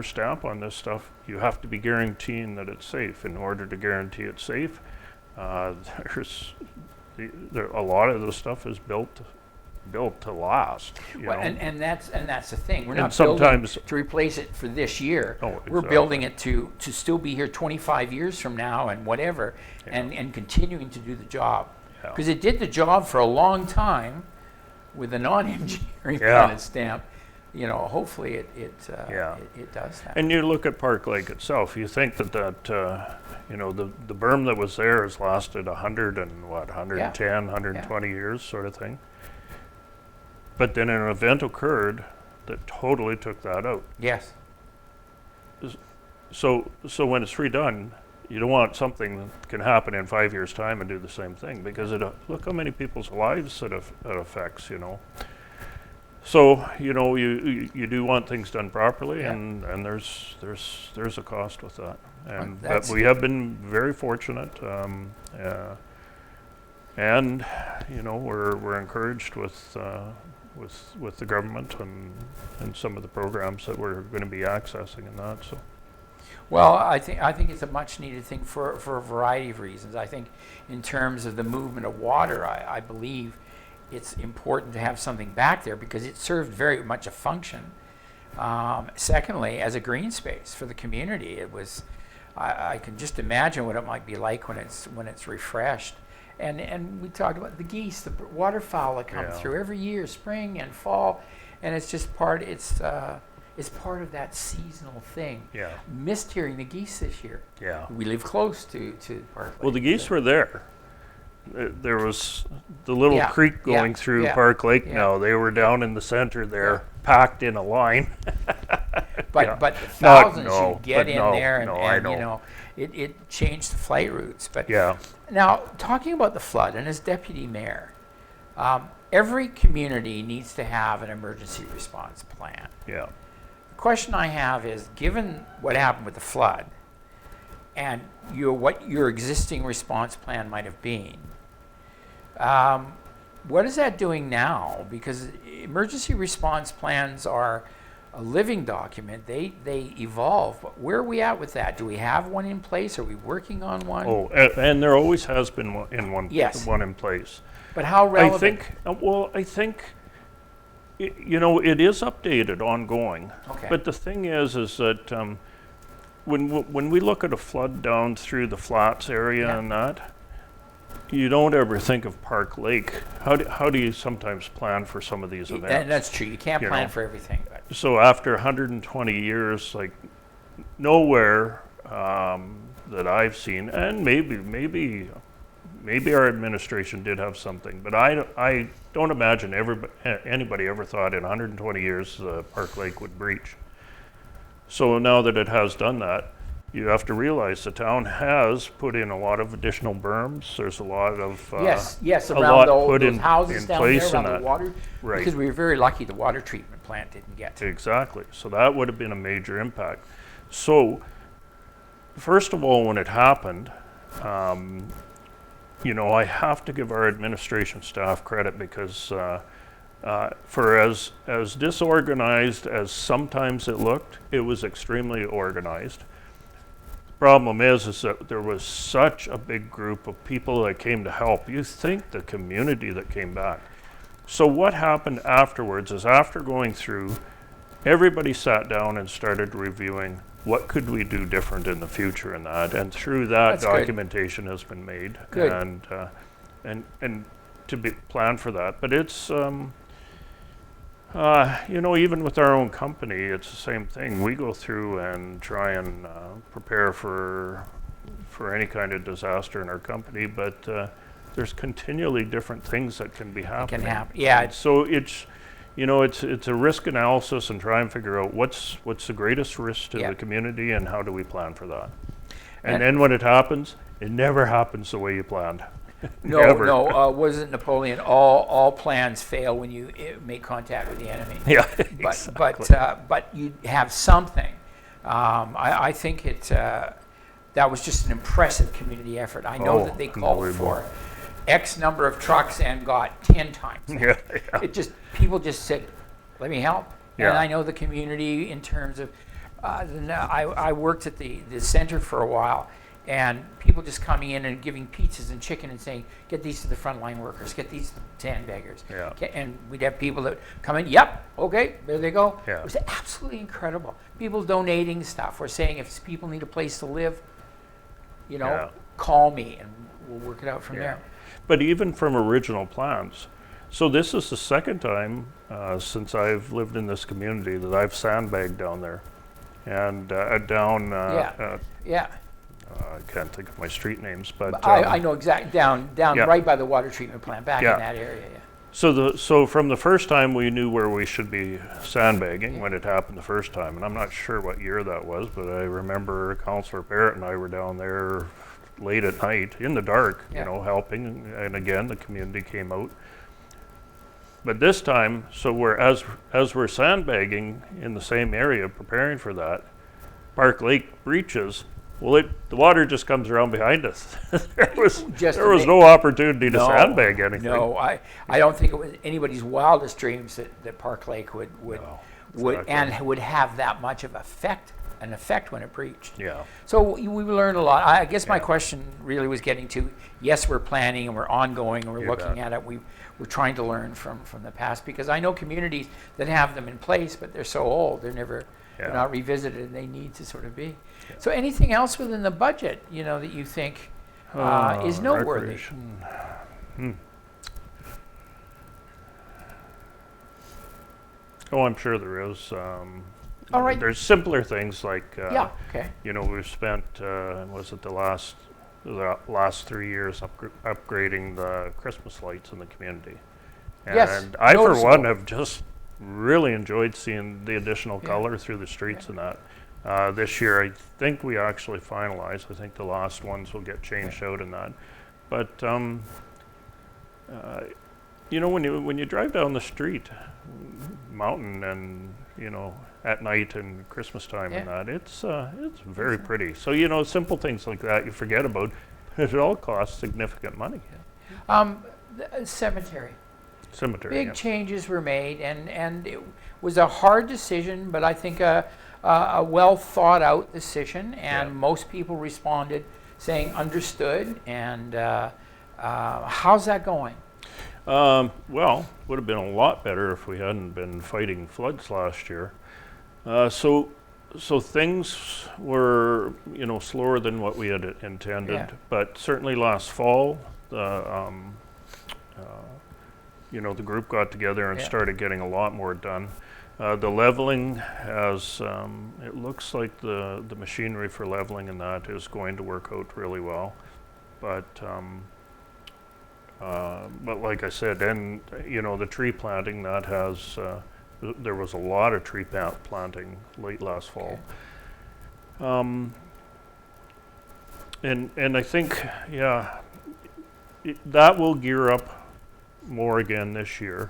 stamp on this stuff, you have to be guaranteeing that it's safe. In order to guarantee it's safe, there's a lot of the stuff is built to last. Well, and that's the thing. We're And not building sometimes- to replace it for this year. Oh, We're exactly. building it to still be here 25 years from now and whatever, and continuing to do the job. Yeah. Because it did the job for a long time with a non-engineering Yeah. kind of stamp. You know, hopefully it does that. And you look at Park Lake itself, you think that you know, the berm that was there has lasted 110, 120 years sort of thing. But then an event occurred that totally took that out. Yes. So when it's redone, you don't want something that can happen in 5 years' time and do the same thing, because look how many people's lives it affects, you know. So, you know, you do want things done properly, and there's a cost with that. And but we have been very fortunate, and you know, we're encouraged with the government and some of the programs that we're going to be accessing and that. So. Well, I think it's a much needed thing for a variety of reasons. I think in terms of the movement of water, I believe it's important to have something back there because it served very much a function. Secondly, as a green space for the community, it was. I can just imagine what it might be like when it's refreshed. And we talked about the geese, the waterfowl that come through every year, spring and fall, and it's just part. It's part of that seasonal thing. Yeah. Missed hearing the geese this year. Yeah. We live close to Park Lake. Well, the geese were there. There was the little creek going through Park Lake now. They were down in the center there, packed in a line. But the thousands you get in there, and know. you know, it changed the flight routes. But Yeah. now, talking about the flood, and as deputy mayor, every community needs to have an emergency response plan. Yeah. The question I have is, given what happened with the flood, and what your existing response plan might have been, what is that doing now? Because emergency response plans are a living document. They evolve. But where are we at with that? Do we have one in place? Are we working on one? Oh, and there always has been one in place. But how relevant? I think, you know, it is updated ongoing. Okay. But the thing is that when we look at a flood down through the flats area and that, you don't ever think of Park Lake. How do you sometimes plan for some of these events? That's true. You can't plan for everything. But So after 120 years, like nowhere that I've seen, and maybe our administration did have something, but I don't imagine anybody ever thought in 120 years Park Lake would breach. So now that it has done that, you have to realize the town has put in a lot of additional berms. There's a lot of yes, a around lot those put houses in down place there, around in the that. water, Right. because we were very lucky the water treatment plant didn't get to. Exactly. So that would have been a major impact. So, first of all, when it happened, You know, I have to give our administration staff credit because for as disorganized as sometimes it looked, it was extremely organized. Problem is that there was such a big group of people that came to help. You think the community that came back. So what happened afterwards is, after going through, everybody sat down and started reviewing what could we do different in the future in that, and through that, That's good. documentation has been made. Good. And to be planned for that. But it's you know, even with our own company, it's the same thing. We go through and try and prepare for any kind of disaster in our company, but there's continually different things that can be happening. Yeah. And so it's, you know, it's a risk analysis and try and figure out what's the greatest risk to the community and how do we plan for that. And then when it happens, it never happens the way you planned. No, wasn't Napoleon, all plans fail when you make contact with the enemy. Yeah, But you have something. I think that was just an impressive community effort. I know that they called for X number of trucks and got 10 times. Yeah. People just said, let me help. Yeah. And I know the community in terms of, I worked at the center for a while, and people just coming in and giving pizzas and chicken and saying, get these to the frontline workers, get these to the sandbaggers. Yeah. And we'd have people that come in, yep, okay, there they go. Yeah. It was absolutely incredible. People donating stuff. We're saying if people need a place to live, you know, call me and we'll work it out from there. But even from original plans, so this is the second time since I've lived in this community that I've sandbagged down there. And down, I can't think of my street names, but I know exactly, down right by the water treatment plant, back in that area. So from the first time we knew where we should be sandbagging when it happened the first time, and I'm not sure what year that was, but I remember Councillor Parrott and I were down there late at night in the dark, you know, helping, and again the community came out. But this time, so as we're sandbagging in the same area, preparing for that, Park Lake breaches. Well, the water just comes around behind us. there was no opportunity to sandbag anything. No, I don't think it was anybody's wildest dreams that Park Lake would have that much of an effect when it breached. Yeah. So we learned a lot. I guess my question really was getting to, yes, we're planning and we're ongoing and we're looking at it. We're trying to learn from the past, because I know communities that have them in place, but they're so old, they're not revisited, and they need to sort of be. Yeah. So anything else within the budget, you know, that you think is noteworthy? Oh, I'm sure there is. All right. There's simpler things like, okay. you know, we've spent, was it the last 3 years upgrading the Christmas lights in the community. And yes, I, for one, have just really enjoyed seeing the additional color through the streets and that. This year, I think we actually finalized. I think the last ones will get changed out in that. But, you know, when you drive down the street, mountain, and, you know, at night and Christmas time and that, it's very pretty. So, you know, simple things like that you forget about. It all costs significant money. The cemetery. Big changes were made, and it was a hard decision, but I think a well thought out decision, and most people responded saying understood. And how's that going? Well, would have been a lot better if we hadn't been fighting floods last year. So things were, you know, slower than what we had intended, but certainly last fall, you know, the group got together and started getting a lot more done. The leveling has, it looks like the machinery for leveling and that is going to work out really well. But like I said, and, you know, the tree planting, that has, there was a lot of tree planting late last fall. And I think, that will gear up more again this year.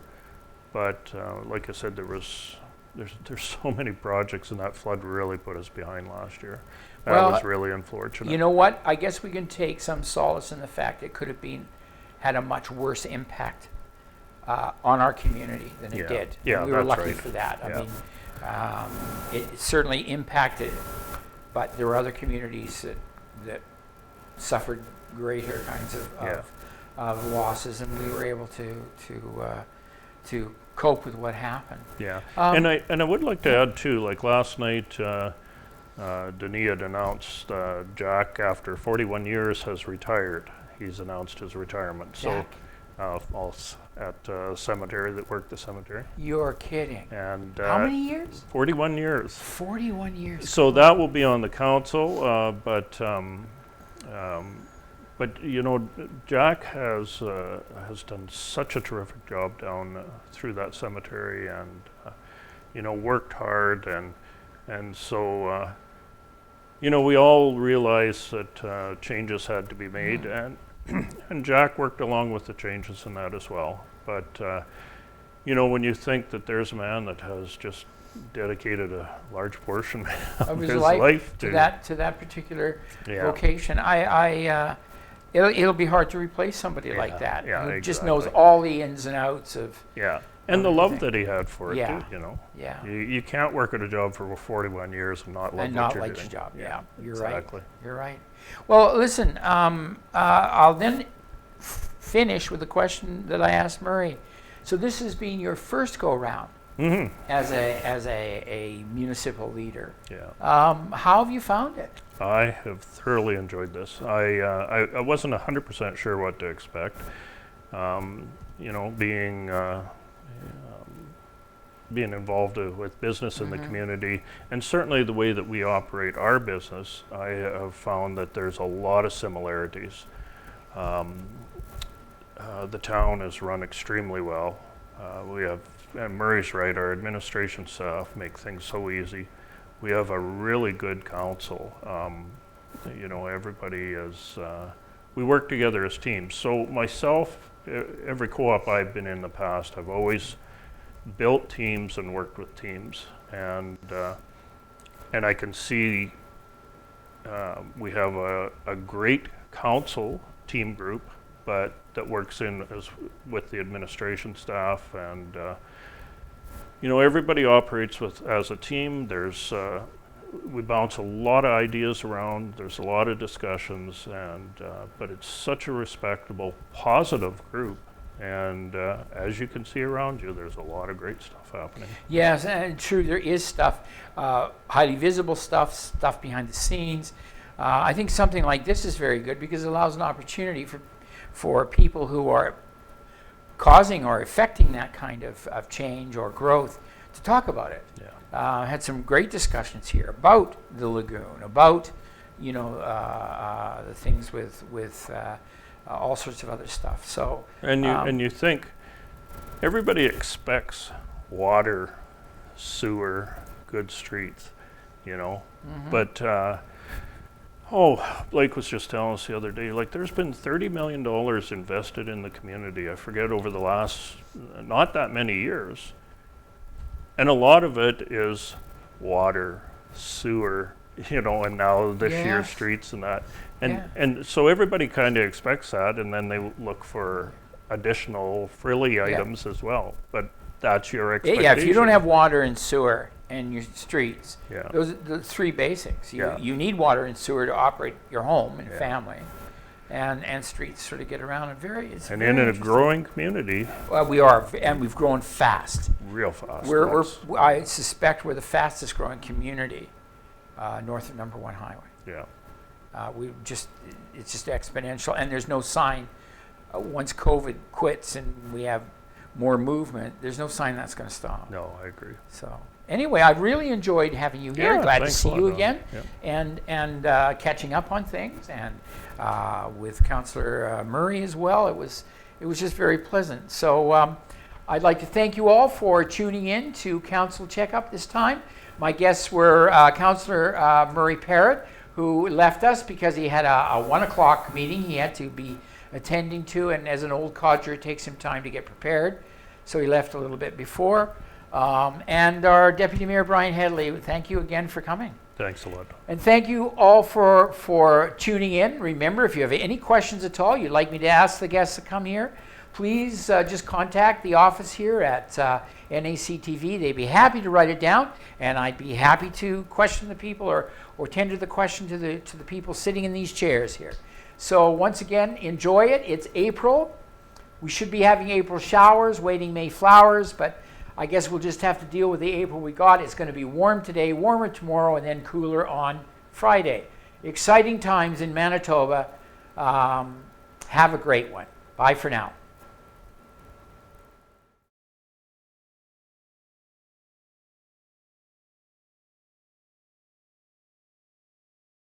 But like I said, there was there's so many projects, and that flood really put us behind last year. That Well, was really unfortunate. You know what? I guess we can take some solace in the fact it could have had a much worse impact on our community than Yeah. it did. Yeah, And we were that's lucky right. for that. I Yeah. mean, it certainly impacted, but there were other communities that suffered greater kinds of losses, and we were able to cope with what happened. Yeah, Um, and I would like to add too, like last night, Denis had announced Jack, after 41 years, has retired. He's announced his retirement. Jack? At cemetery, that worked the cemetery. You're kidding. And How many years? 41 years. 41 years. So that will be on the council, but you know, Jack has done such a terrific job down through that cemetery, and you know, worked hard, and so you know, we all realized that changes had to be made, and and Jack worked along with the changes in that as well. But you know, when you think that there's a man that has just dedicated a large portion of his life to that particular Yeah. vocation, it'll be hard to replace somebody like that yeah, who just knows exactly. all the ins and outs of. Yeah, and the love that he had for it Yeah. too, you know. Yeah. You can't work at a job for 41 years and not love And what not you're like doing. your job. Yeah, you're exactly. right. You're right. Well, listen, I'll then finish with a question that I asked Murray. So this has been your first go round Mm-hmm. as a municipal leader. Yeah. How have you found it? I have thoroughly enjoyed this. I wasn't 100% sure what to expect. You know, being involved with business in the community, and certainly the way that we operate our business, I have found that there's a lot of similarities. The town is run extremely well. We have, and Murray's right, our administration staff make things so easy. We have a really good council. You know, everybody is, we work together as teams. So myself, every co-op I've been in the past, I've always built teams and worked with teams. And I can see we have a great council team group, but that works with the administration staff, and you know, everybody operates as a team. There's we bounce a lot of ideas around. There's a lot of discussions, and but it's such a respectable, positive group. And as you can see around you, there's a lot of great stuff happening. Yes, and true, there is stuff, highly visible stuff behind the scenes. I think something like this is very good because it allows an opportunity for people who are causing or affecting that kind of change or growth to talk about it. Yeah. Had some great discussions here about the lagoon, about, you know, the things with all sorts of other stuff. So And you think everybody expects water, sewer, good streets, you know, but Blake was just telling us the other day, like there's been $30 million invested in the community, I forget, over the last not that many years. And a lot of it is water, sewer, you know, and now this year Yes. streets and that. Yeah. And so everybody kind of expects that, and then they look for additional frilly items as well. But that's your expectation. yeah, if you don't have water and sewer and your streets, Yeah. those are the three basics. Yeah. You need water and sewer to operate your home and Yeah. family, and streets sort of get around. And it's And very in a interesting. growing community, Well, we are, and we've grown fast. real fast. I suspect we're the fastest growing community north of Number 1 Highway. Yeah. It's just exponential, and there's no sign. Once COVID quits and we have more movement, there's no sign that's going to stop. No, I agree. So anyway, I've really enjoyed having you here. Yeah, Glad to thanks see a lot, you Don. again, Yep. and catching up on things, and with Councillor Murray as well. It was just very pleasant. So I'd like to thank you all for tuning in to Council Checkup this time. My guests were Councillor Murray Parrott, who left us because he had a 1 o'clock meeting he had to be attending to, and as an old codger, it takes him time to get prepared, so he left a little bit before. And our Deputy Mayor Brian Hedley, thank you again for coming. Thanks a lot. And thank you all for tuning in. Remember, if you have any questions at all you'd like me to ask the guests to come here, please just contact the office here at NACTV. They'd be happy to write it down, and I'd be happy to question the people or tender the question to the people sitting in these chairs here. So once again, enjoy it. It's April. We should be having April showers, waiting May flowers, but I guess we'll just have to deal with the April we got. It's going to be warm today, warmer tomorrow, and then cooler on Friday. Exciting times in Manitoba. Have a great one. Bye for now.